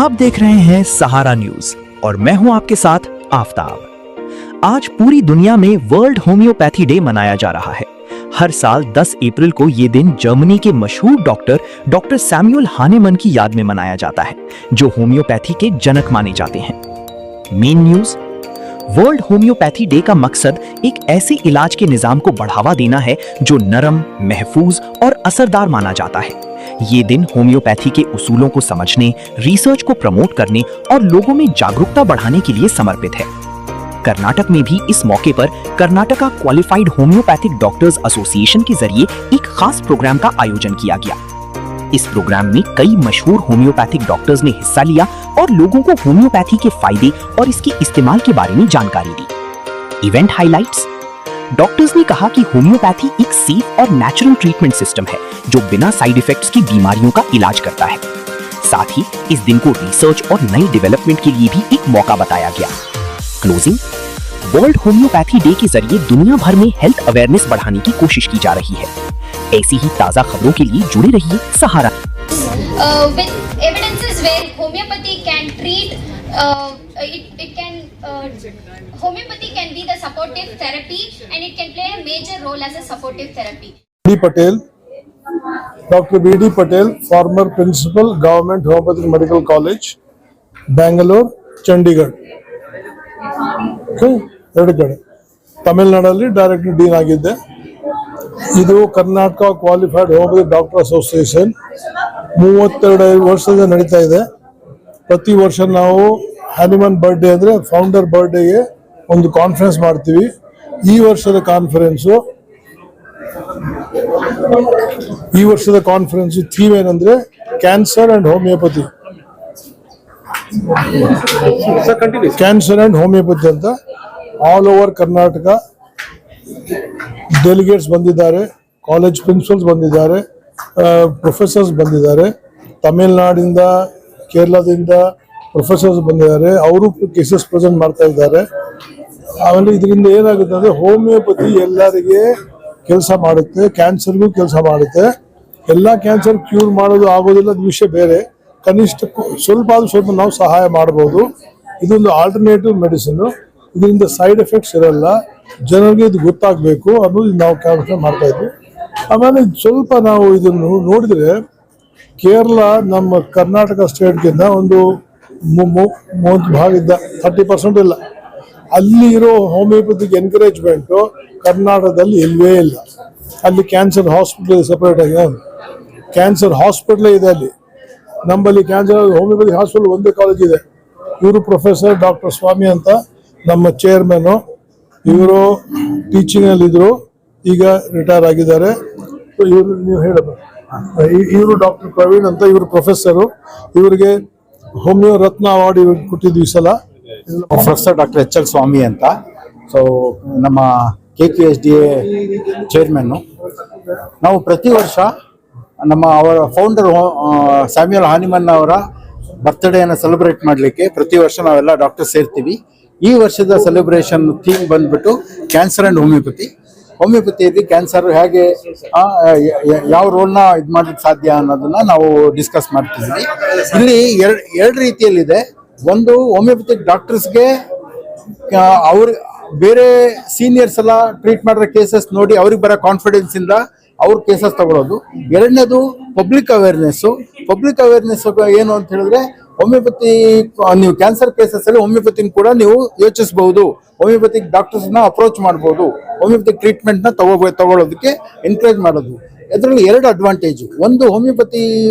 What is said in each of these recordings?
आप देख रहे हैं सहारा न्यूज और मैं हूं आपके साथ आफताब। आज पूरी दुनिया में वर्ल्ड होम्योपैथी डे मनाया जा रहा है। हर साल 10 अप्रैल को ये दिन जर्मनी के मशहूर डॉक्टर सैमुअल हानेमन की याद में मनाया जाता है, जो होम्योपैथी के जनक माने जाते हैं। Main news. World homeopathy day का मकसद एक ऐसे इलाज के निजाम को बढ़ावा देना है जो नरम, महफूज और असरदार माना जाता है। ये दिन होम्योपैथी के उसूलों को समझने, रिसर्च को प्रमोट करने और लोगों में जागरूकता बढ़ाने के लिए समर्पित है। कर्नाटक में भी इस मौके पर Karnataka qualified homeopathic doctors association के जरिए एक खास प्रोग्राम का आयोजन किया गया। इस प्रोग्राम में कई मशहूर होम्योपैथिक डॉक्टर्स ने हिस्सा लिया और लोगों को होम्योपैथी के फायदे और इसके इस्तेमाल के बारे में जानकारी दी। Event highlights. डॉक्टर्स ने कहा कि होम्योपैथी एक सेफ और नेचुरल ट्रीटमेंट सिस्टम है जो बिना साइड इफेक्ट्स की बीमारियों का इलाज करता है। साथ ही इस दिन को रिसर्च और नई डेवलपमेंट के लिए भी एक मौका बताया गया। क्लोजिंग। वर्ल्ड होम्योपैथी डे के जरिए दुनिया भर में हेल्थ अवेयरनेस बढ़ाने की कोशिश की जा रही है। ऐसी ही ताजा खबरों के लिए जुड़े रहिए सहारा। With evidences where homeopathy can treat, homeopathy can be the supportive therapy and it can play a major role as a supportive therapy. Dr. B.D. Patel, former principal, Government Homeopathic Medical College, Bangalore, Chandigarh. Okay, very good. ತಮಿಳುನಾಡಲ್ಲಿ director dean ಆಗಿದ್ದೆ. ಇದು Karnataka qualified homeopathy doctor association 32 ವರ್ಷದಿಂದ ನಡೀತಾ ಇದೆ. ಪ್ರತಿ ವರ್ಷ ನಾವು ಹ್ಯಾನಿಮನ್ birthday ಅಂದರೆ ಫೌಂಡರ್ ಬರ್ಡೇಗೆ ಒಂದು ಕಾನ್ಫರೆನ್ಸ್ ಮಾಡ್ತೀವಿ. ಈ ವರ್ಷದ ಕಾನ್ಫರೆನ್ಸ್ ಥೀಮ್ ಏನಂದ್ರೆ cancer and homeopathy. Cancer and homeopathy ಅಂತ ಆಲ್ ಓವರ್ ಕರ್ನಾಟಕ ಡೆಲಿಗೇಟ್ಸ್ ಬಂದಿದ್ದಾರೆ, ಕಾಲೇಜ್ ಪ್ರಿನ್ಸಿಪಲ್ಸ್ ಬಂದಿದ್ದಾರೆ, ಪ್ರೊಫೆಸರ್ಸ್ ಬಂದಿದ್ದಾರೆ, ತಮಿಳುನಾಡಿಂದ, ಕೇರಳದಿಂದ ಪ್ರೊಫೆಸರ್ಸ್ ಬಂದಿದ್ದಾರೆ. ಅವರು ಕೇಸಸ್ ಪ್ರೆಸೆಂಟ್ ಮಾಡ್ತಾ ಇದ್ದಾರೆ. ಆಮೇಲೆ ಇದರಿಂದ ಏನಾಗುತ್ತೆ ಅಂದರೆ ಹೋಮಿಯೋಪತಿ ಎಲ್ಲರಿಗೆ ಕೆಲಸ ಮಾಡುತ್ತೆ, ಕ್ಯಾನ್ಸರ್ಗೂ ಕೆಲಸ ಮಾಡುತ್ತೆ. ಎಲ್ಲ ಕ್ಯಾನ್ಸರ್ ಕ್ಯೂರ್ ಮಾಡೋದು ಆಗೋದಿಲ್ಲ, ಅದು ವಿಷಯ ಬೇರೆ. ಕನಿಷ್ಠ ಸ್ವಲ್ಪ ನಾವು ಸಹಾಯ ಮಾಡ್ಬೋದು. ಇದೊಂದು ಆಲ್ಟರ್ನೇಟಿವ್ ಮೆಡಿಸಿನ್. ಇದರಿಂದ ಸೈಡ್ ಎಫೆಕ್ಟ್ಸ್ ಇರಲ್ಲ, ಜನರಿಗೆ ಇದು ಗೊತ್ತಾಗಬೇಕು ಅನ್ನೋದು ನಾವು ಕೆಲಸ ಮಾಡ್ತಾ ಇದ್ವಿ. ಆಮೇಲೆ ಸ್ವಲ್ಪ ನಾವು ಇದನ್ನು ನೋಡಿದ್ರೆ ಕೇರಳ ನಮ್ಮ ಕರ್ನಾಟಕ ಸ್ಟೇಟ್ಗಿಂತ ಒಂದು ಭಾಗದ 30% ಇಲ್ಲ. ಅಲ್ಲಿ ಇರೋ ಹೋಮಿಯೋಪತಿಕ್ ಎನ್ಕರೇಜ್ಮೆಂಟು ಕರ್ನಾಟಕದಲ್ಲಿ ಇಲ್ಲವೇ ಇಲ್ಲ. ಅಲ್ಲಿ ಕ್ಯಾನ್ಸರ್ ಹಾಸ್ಪಿಟಲ್ ಸಪ್ರೇಟ್ ಆಗಿ ಕ್ಯಾನ್ಸರ್ ಹಾಸ್ಪಿಟ್ಲೇ ಇದೆ. ಅಲ್ಲಿ ನಮ್ಮಲ್ಲಿ ಕ್ಯಾನ್ಸರ್ ಹೋಮಿಯೋಪತಿ ಹಾಸ್ಪಿಟಲ್ ಒಂದೇ ಕಾಲೇಜ್ ಇದೆ. ಇವರು ಪ್ರೊಫೆಸರ್ ಡಾಕ್ಟರ್ ಸ್ವಾಮಿ ಅಂತ ನಮ್ಮ ಚೇರ್ಮನ್ನು. ಇವರು ಟೀಚಿಂಗ್ ಅಲ್ಲಿ ಇದ್ರು, ಈಗ ರಿಟೈರ್ ಆಗಿದ್ದಾರೆ. ಇವರು ನೀವು ಹೇಳಬೇಕು. ಇವರು ಡಾಕ್ಟರ್ ಪ್ರವೀಣ್ ಅಂತ, ಇವರು ಪ್ರೊಫೆಸರು. ಇವರಿಗೆ ಹೋಮಿಯೋ ರತ್ನ ಅವಾರ್ಡ್ ಇವ್ರಿಗೆ ಕೊಟ್ಟಿದ್ವಿ ಈ ಸಲ. ಪ್ರೊಫೆಸರ್ ಡಾಕ್ಟರ್ ಎಚ್ ಎಲ್ ಸ್ವಾಮಿ ಅಂತ. ಸೊ ನಮ್ಮ KQSDA ಚೇರ್ಮನ್ನು. ನಾವು ಪ್ರತಿ ವರ್ಷ ಅವರ ಫೌಂಡರ್ ಸ್ಯಾಮ್ಯುಯಲ್ ಹಾನಿಮನ್ ಅವರ ಬರ್ತ್ಡೇಯನ್ನು ಸೆಲೆಬ್ರೇಟ್ ಮಾಡಲಿಕ್ಕೆ ಪ್ರತಿ ವರ್ಷ ನಾವೆಲ್ಲ ಡಾಕ್ಟರ್ ಸೇರ್ತೀವಿ. ಈ ವರ್ಷದ ಸೆಲೆಬ್ರೇಷನ್ ಥೀಮ್ ಬಂದ್ಬಿಟ್ಟು ಕ್ಯಾನ್ಸರ್ ಅಂಡ್ ಹೋಮಿಯೋಪತಿ. ಹೋಮಿಯೋಪತಿಯಲ್ಲಿ ಕ್ಯಾನ್ಸರ್ ಹೇಗೆ ಯಾವ ರೋಲ್ನ ಇದು ಮಾಡ್ಲಿಕ್ಕೆ ಸಾಧ್ಯ ಅನ್ನೋದನ್ನ ನಾವು ಡಿಸ್ಕಸ್ ಮಾಡ್ತಿದ್ವಿ. ಇಲ್ಲಿ ಎರಡು ರೀತಿಯಲ್ಲಿದೆ. ಒಂದು, ಹೋಮಿಯೋಪತಿಕ್ ಡಾಕ್ಟರ್ಸ್ಗೆ ಬೇರೆ ಸೀನಿಯರ್ಸ್ ಎಲ್ಲ ಟ್ರೀಟ್ ಮಾಡಿರೋ ಕೇಸಸ್ ನೋಡಿ ಅವ್ರಿಗೆ ಬರೋ ಕಾನ್ಫಿಡೆನ್ಸ್ ಇಂದ ಅವ್ರ ಕೇಸಸ್ ತಗೊಳ್ಳೋದು. ಎರಡನೇದು ಪಬ್ಲಿಕ್ ಅವೇರ್ನೆಸ್ ಏನು ಅಂತ ಹೇಳಿದ್ರೆ, ಹೋಮಿಯೋಪತಿ ನೀವು ಕ್ಯಾನ್ಸರ್ ಕೇಸಸ್ ಅಲ್ಲಿ ಹೋಮಿಯೋಪತಿನ ಕೂಡ ನೀವು ಯೋಚಿಸಬಹುದು, ಹೋಮಿಯೋಪತಿಕ್ ಡಾಕ್ಟರ್ಸ್ ನ ಅಪ್ರೋಚ್ ಮಾಡಬಹುದು, ಹೋಮಿಯೋಪತಿಕ್ ಟ್ರೀಟ್ಮೆಂಟ್ ನ ತಗೊಳ್ಳೋದಕ್ಕೆ ಎನ್ಕರೇಜ್ ಮಾಡೋದು. ಇದರಲ್ಲಿ ಎರಡು ಅಡ್ವಾಂಟೇಜ್. ಒಂದು, ಹೋಮಿಯೋಪತಿ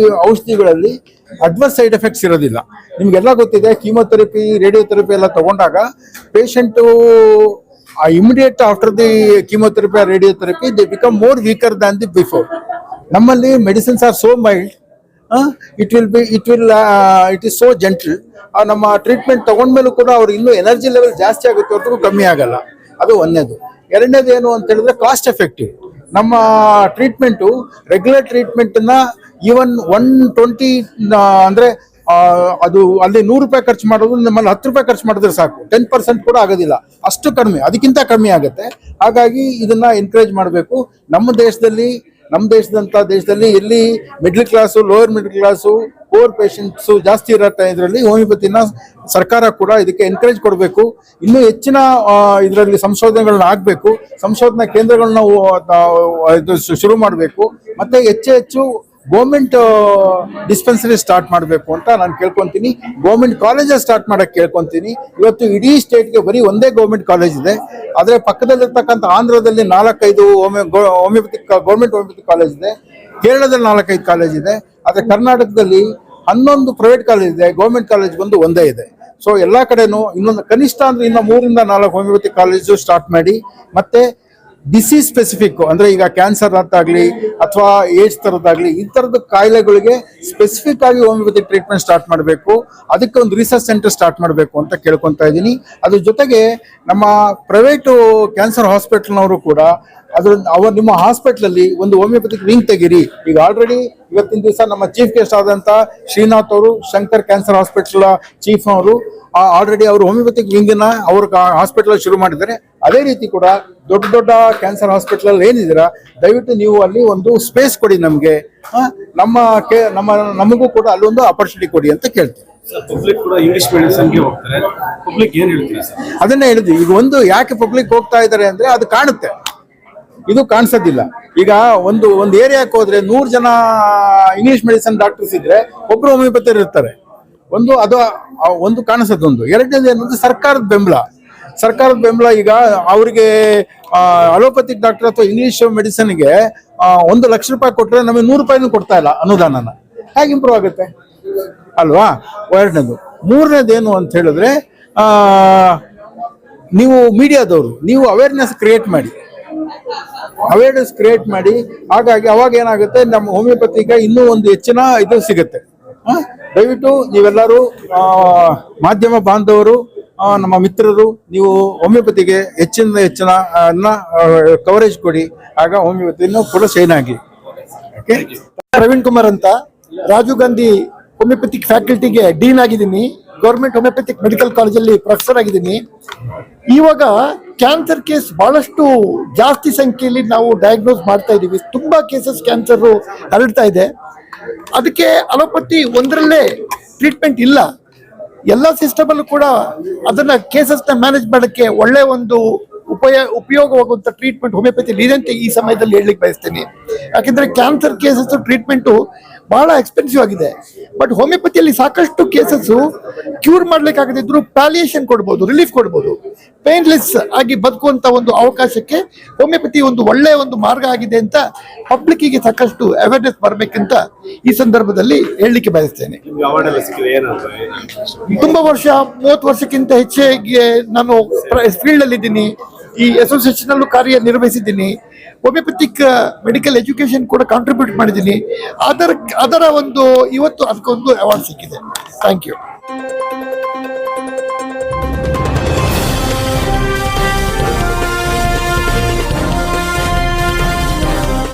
ಔಷಧಿಗಳಲ್ಲಿ ಅಡ್ವರ್ಸ್ ಸೈಡ್ ಎಫೆಕ್ಟ್ಸ್ ಇರೋದಿಲ್ಲ. ನಿಮ್ಗೆಲ್ಲ ಗೊತ್ತಿದೆ, ಕೀಮೋಥೆರಪಿ, ರೇಡಿಯೋಥೆರಪಿ ಎಲ್ಲ ತಗೊಂಡಾಗ patient immediate after the chemotherapy or radiotherapy they become more weaker than the before. ನಮ್ಮಲ್ಲಿ medicines are so mild, it is so gentle. ನಮ್ಮ ಟ್ರೀಟ್ಮೆಂಟ್ ತಗೊಂಡ್ಮೇಲೂ ಕೂಡ ಅವ್ರು ಇನ್ನೂ ಎನರ್ಜಿ ಲೆವೆಲ್ ಜಾಸ್ತಿ ಆಗುತ್ತೆ ಹೊರತು ಕಮ್ಮಿ ಆಗಲ್ಲ. ಅದು ಒಂದೇದು. ಎರಡನೇದು ಏನು ಅಂತ ಹೇಳಿದ್ರೆ ಕಾಸ್ಟ್ ಎಫೆಕ್ಟಿವ್. ನಮ್ಮ ಟ್ರೀಟ್ಮೆಂಟು ರೆಗ್ಯುಲರ್ ಟ್ರೀಟ್ಮೆಂಟ್ನ ಈವನ್ 120 ಅಂದರೆ ಅದು ಅಲ್ಲಿ 100 ರೂಪಾಯಿ ಖರ್ಚು ಮಾಡೋದು ನಮ್ಮಲ್ಲಿ 10 ರೂಪಾಯಿ ಖರ್ಚು ಮಾಡಿದ್ರೆ ಸಾಕು. 10% ಕೂಡ ಆಗೋದಿಲ್ಲ, ಅಷ್ಟು ಕಡಿಮೆ, ಅದಕ್ಕಿಂತ ಕಮ್ಮಿ ಆಗುತ್ತೆ. ಹಾಗಾಗಿ ಇದನ್ನ ಎನ್ಕರೇಜ್ ಮಾಡಬೇಕು. ನಮ್ಮ ದೇಶದಂತ ದೇಶದಲ್ಲಿ ಎಲ್ಲಿ middle class, lower middle class, poor patients ಜಾಸ್ತಿ ಇರೋ ಇದರಲ್ಲಿ ಹೋಮಿಯೋಪತಿನ ಸರ್ಕಾರ ಕೂಡ ಇದಕ್ಕೆ ಎನ್ಕರೇಜ್ ಕೊಡಬೇಕು. ಇನ್ನೂ ಹೆಚ್ಚಿನ ಇದರಲ್ಲಿ ಸಂಶೋಧನೆಗಳನ್ನ ಆಗಬೇಕು, ಸಂಶೋಧನಾ ಕೇಂದ್ರಗಳನ್ನ ಇದು ಶುರು ಮಾಡಬೇಕು, ಮತ್ತೆ ಹೆಚ್ಚು ಗೌರ್ಮೆಂಟ್ ಡಿಸ್ಪೆನ್ಸರಿ ಸ್ಟಾರ್ಟ್ ಮಾಡಬೇಕು ಅಂತ ನಾನು ಕೇಳ್ಕೊಂತೀನಿ. ಗೌರ್ಮೆಂಟ್ ಕಾಲೇಜಸ್ ಸ್ಟಾರ್ಟ್ ಮಾಡಕ್ಕೆ ಕೇಳ್ಕೊಂತೀನಿ. ಇವತ್ತು ಇಡೀ ಸ್ಟೇಟ್ಗೆ ಬರೀ ಒಂದೇ ಗೌರ್ಮೆಂಟ್ ಕಾಲೇಜ್ ಇದೆ. ಆದರೆ ಪಕ್ಕದಲ್ಲಿರ್ತಕ್ಕಂಥ ಆಂಧ್ರದಲ್ಲಿ 4-5 ಹೋಮಿಯೋಪತಿಕ್ ಗೌರ್ಮೆಂಟ್ ಹೋಮಿಯೋಪತಿಕ್ ಕಾಲೇಜ್ ಇದೆ, ಕೇರಳದಲ್ಲಿ 4-5 ಕಾಲೇಜ್ ಇದೆ. ಆದರೆ ಕರ್ನಾಟಕದಲ್ಲಿ 11 ಪ್ರೈವೇಟ್ ಕಾಲೇಜ್ ಇದೆ, ಗೌರ್ಮೆಂಟ್ ಕಾಲೇಜ್ ಬಂದು ಒಂದೇ ಇದೆ. ಸೊ ಎಲ್ಲ ಕಡೆನೂ ಇನ್ನೊಂದು ಕನಿಷ್ಠ ಅಂದ್ರೆ ಇನ್ನು 3-4 ಹೋಮಿಯೋಪತಿ ಕಾಲೇಜು ಸ್ಟಾರ್ಟ್ ಮಾಡಿ, ಮತ್ತೆ ಡಿಸೀಸ್ ಸ್ಪೆಸಿಫಿಕ್ ಅಂದ್ರೆ ಈಗ ಕ್ಯಾನ್ಸರ್ ಅಂತಾಗ್ಲಿ ಅಥವಾ ಏಡ್ಸ್ ತರದಾಗ್ಲಿ ಈ ತರದ ಕಾಯಿಲೆಗಳಿಗೆ ಸ್ಪೆಸಿಫಿಕ್ ಆಗಿ ಹೋಮಿಯೋಪತಿ ಟ್ರೀಟ್ಮೆಂಟ್ ಸ್ಟಾರ್ಟ್ ಮಾಡಬೇಕು. ಅದಕ್ಕೆ ಒಂದು ರಿಸರ್ಚ್ ಸೆಂಟರ್ ಸ್ಟಾರ್ಟ್ ಮಾಡಬೇಕು ಅಂತ ಕೇಳ್ಕೊಂತಾ ಇದ್ದೀನಿ. ಅದ್ರ ಜೊತೆಗೆ ನಮ್ಮ ಪ್ರೈವೇಟ್ ಕ್ಯಾನ್ಸರ್ ಹಾಸ್ಪಿಟಲ್ನವರು ಕೂಡ ನಿಮ್ಮ ಹಾಸ್ಪಿಟಲ್ ಅಲ್ಲಿ ಒಂದು ಹೋಮಿಯೋಪತಿಕ್ ವಿಂಗ್ ತೆಗೀರಿ. ಈಗ ಆಲ್ರೆಡಿ ಇವತ್ತಿನ ದಿವಸ ನಮ್ಮ ಚೀಫ್ ಗೆಸ್ಟ್ ಆದಂತ ಶ್ರೀನಾಥ್ ಅವರು ಶಂಕರ್ ಕ್ಯಾನ್ಸರ್ ಹಾಸ್ಪಿಟಲ್ ಚೀಫ್ ಅವರು ಆಲ್ರೆಡಿ ಅವರು ಹೋಮಿಯೋಪತಿಕ್ ವಿಂಗ್ ನ ಅವ್ರ ಹಾಸ್ಪಿಟಲ್ ಶುರು ಮಾಡಿದ್ದಾರೆ. ಅದೇ ರೀತಿ ಕೂಡ ದೊಡ್ಡ ಕ್ಯಾನ್ಸರ್ ಹಾಸ್ಪಿಟಲ್ ಏನಿದ್ದೀರಾ ದಯವಿಟ್ಟು ನೀವು ಅಲ್ಲಿ ಒಂದು ಸ್ಪೇಸ್ ಕೊಡಿ ನಮ್ಗೆ, ನಮಗೂ ಕೂಡ ಅಲ್ಲೊಂದು ಅಪರ್ಚುನಿಟಿ ಕೊಡಿ ಅಂತ ಕೇಳ್ತೀವಿ. ಪಬ್ಲಿಕ್ ಕೂಡ ಇಂಗ್ಲಿಷ್ ಮೆಡಿಸಿನ್ಗೆ ಹೋಗ್ತಾರೆ, ಪಬ್ಲಿಕ್ ಏನ್ ಹೇಳ್ತೀರಾ ಸರ್? ಅದನ್ನೇ ಹೇಳಿದ್ವಿ. ಈಗ ಒಂದು ಯಾಕೆ ಪಬ್ಲಿಕ್ ಹೋಗ್ತಾ ಇದ್ದಾರೆ ಅಂದ್ರೆ ಅದು ಕಾಣುತ್ತೆ, ಇದು ಕಾಣಿಸೋದಿಲ್ಲ. ಈಗ ಒಂದು ಏರಿಯಾಕ್ಕೆ ಹೋದ್ರೆ 100 ಜನ ಇಂಗ್ಲಿಷ್ ಮೆಡಿಸಿನ್ ಡಾಕ್ಟರ್ಸ್ ಇದ್ರೆ ಒಬ್ರು ಹೋಮಿಯೋಪತಿ ಇರ್ತಾರೆ. ಒಂದು ಕಾಣಿಸೋದೊಂದು. ಎರಡನೇದು ಏನಂದ್ರೆ ಸರ್ಕಾರದ ಬೆಂಬಲ. ಈಗ ಅವರಿಗೆ ಅಲೋಪತಿಕ್ ಡಾಕ್ಟರ್ ಅಥವಾ ಇಂಗ್ಲಿಷ್ ಮೆಡಿಸಿನ್ಗೆ 1 ಲಕ್ಷ ರೂಪಾಯಿ ಕೊಟ್ಟರೆ ನಮಗೆ 100 ರೂಪಾಯಿನೂ ಕೊಡ್ತಾ ಇಲ್ಲ ಅನುದಾನನ. ಹೇಗೆ ಇಂಪ್ರೂವ್ ಆಗುತ್ತೆ ಅಲ್ವಾ? ಎರಡನೇದು. ಮೂರನೇದು ಏನು ಅಂತ ಹೇಳಿದ್ರೆ ನೀವು ಮೀಡಿಯಾದವರು ನೀವು ಅವೇರ್ನೆಸ್ ಕ್ರಿಯೇಟ್ ಮಾಡಿ. ಹಾಗಾಗಿ ಅವಾಗ ಏನಾಗುತ್ತೆ, ನಮ್ಮ ಹೋಮಿಯೋಪತಿಗೆ ಇನ್ನೂ ಒಂದು ಹೆಚ್ಚಿನ ಇದು ಸಿಗುತ್ತೆ. ದಯವಿಟ್ಟು ನೀವೆಲ್ಲರೂ ಮಾಧ್ಯಮ ಬಾಂಧವರು, ನಮ್ಮ ಮಿತ್ರರು, ನೀವು ಹೋಮಿಯೋಪತಿಗೆ ಹೆಚ್ಚಿನ ಕವರೇಜ್ ಕೊಡಿ. ಆಗ ಹೋಮಿಯೋಪತಿನೂ ಕೂಡ ಶೈನ್ ಆಗಿ. ಪ್ರವೀಣ್ ಕುಮಾರ್ ಅಂತ, ರಾಜೀವ್ ಗಾಂಧಿ ಹೋಮಿಯೋಪತಿಕ್ ಫ್ಯಾಕಲ್ಟಿಗೆ ಡೀನ್ ಆಗಿದ್ದೀನಿ. ಗೌರ್ಮೆಂಟ್ ಹೋಮಿಯೋಪತಿಕ್ ಮೆಡಿಕಲ್ ಕಾಲೇಜಲ್ಲಿ ಪ್ರೊಫೆಸರ್ ಆಗಿದ್ದೀನಿ. ಇವಾಗ ಕ್ಯಾನ್ಸರ್ ಕೇಸ್ ಬಹಳಷ್ಟು ಜಾಸ್ತಿ ಸಂಖ್ಯೆಯಲ್ಲಿ ನಾವು ಡಯಾಗ್ನೋಸ್ ಮಾಡ್ತಾ ಇದ್ದೀವಿ. ತುಂಬಾ ಕೇಸಸ್ ಕ್ಯಾನ್ಸರ್ ಹರಡ್ತಾ ಇದೆ. ಅದಕ್ಕೆ ಅಲೋಪತಿ ಒಂದರಲ್ಲೇ ಟ್ರೀಟ್ಮೆಂಟ್ ಇಲ್ಲ. ಎಲ್ಲ ಸಿಸ್ಟಮ್ ಅಲ್ಲೂ ಕೂಡ ಅದನ್ನ ಕೇಸಸ್ನ ಮ್ಯಾನೇಜ್ ಮಾಡೋಕ್ಕೆ ಒಳ್ಳೆ ಒಂದು ಉಪಯೋಗವಾಗುವಂತ ಟ್ರೀಟ್ಮೆಂಟ್ ಹೋಮಿಯೋಪತಿ ಇದೆ ಅಂತ ಈ ಸಮಯದಲ್ಲಿ ಹೇಳಲಿಕ್ಕೆ ಬಯಸ್ತೇನೆ. ಯಾಕೆಂದ್ರೆ ಕ್ಯಾನ್ಸರ್ ಕೇಸಸ್ ಟ್ರೀಟ್ಮೆಂಟು ಬಹಳ ಎಕ್ಸ್ಪೆನ್ಸಿವ್ ಆಗಿದೆ. ಬಟ್ ಹೋಮಿಯೋಪತಿಯಲ್ಲಿ ಸಾಕಷ್ಟು ಕೇಸಸ್ ಕ್ಯೂರ್ ಮಾಡ್ಲಿಕ್ಕಾಗದಿದ್ರು ಪ್ಯಾಲಿಯೇಷನ್ ಕೊಡ್ಬೋದು, ರಿಲೀಫ್ ಕೊಡ್ಬೋದು. ಪೇನ್ಲೆಸ್ ಆಗಿ ಬದುಕುವಂತ ಒಂದು ಅವಕಾಶಕ್ಕೆ ಹೋಮಿಯೋಪತಿ ಒಂದು ಒಳ್ಳೆಯ ಒಂದು ಮಾರ್ಗ ಆಗಿದೆ ಅಂತ ಪಬ್ಲಿಕ್ಕಿಗೆ ಸಾಕಷ್ಟು ಅವೇರ್ನೆಸ್ ಬರಬೇಕಂತ ಈ ಸಂದರ್ಭದಲ್ಲಿ ಹೇಳಲಿಕ್ಕೆ ಬಯಸ್ತೇನೆ. ತುಂಬಾ ವರ್ಷ, 30 ವರ್ಷಕ್ಕಿಂತ ಹೆಚ್ಚಿಗೆ ನಾನು ಫೀಲ್ಡ್ ಅಲ್ಲಿ ಇದ್ದೀನಿ. ಈ ಅಸೋಸಿಯೇಷನ್ ಅಲ್ಲೂ ಕಾರ್ಯ ನಿರ್ವಹಿಸಿದ್ದೀನಿ. ಹೋಮಿಯೋಪತಿಕ್ ಮೆಡಿಕಲ್ ಎಜುಕೇಶನ್ ಕೂಡ ಕಾಂಟ್ರಿಬ್ಯೂಟ್ ಮಾಡಿದ್ದೀನಿ. ಅದರ ಒಂದು ಇವತ್ತು ಅದಕ್ಕೊಂದು ಅವಾರ್ಡ್ ಸಿಕ್ಕಿದೆ. Thank you.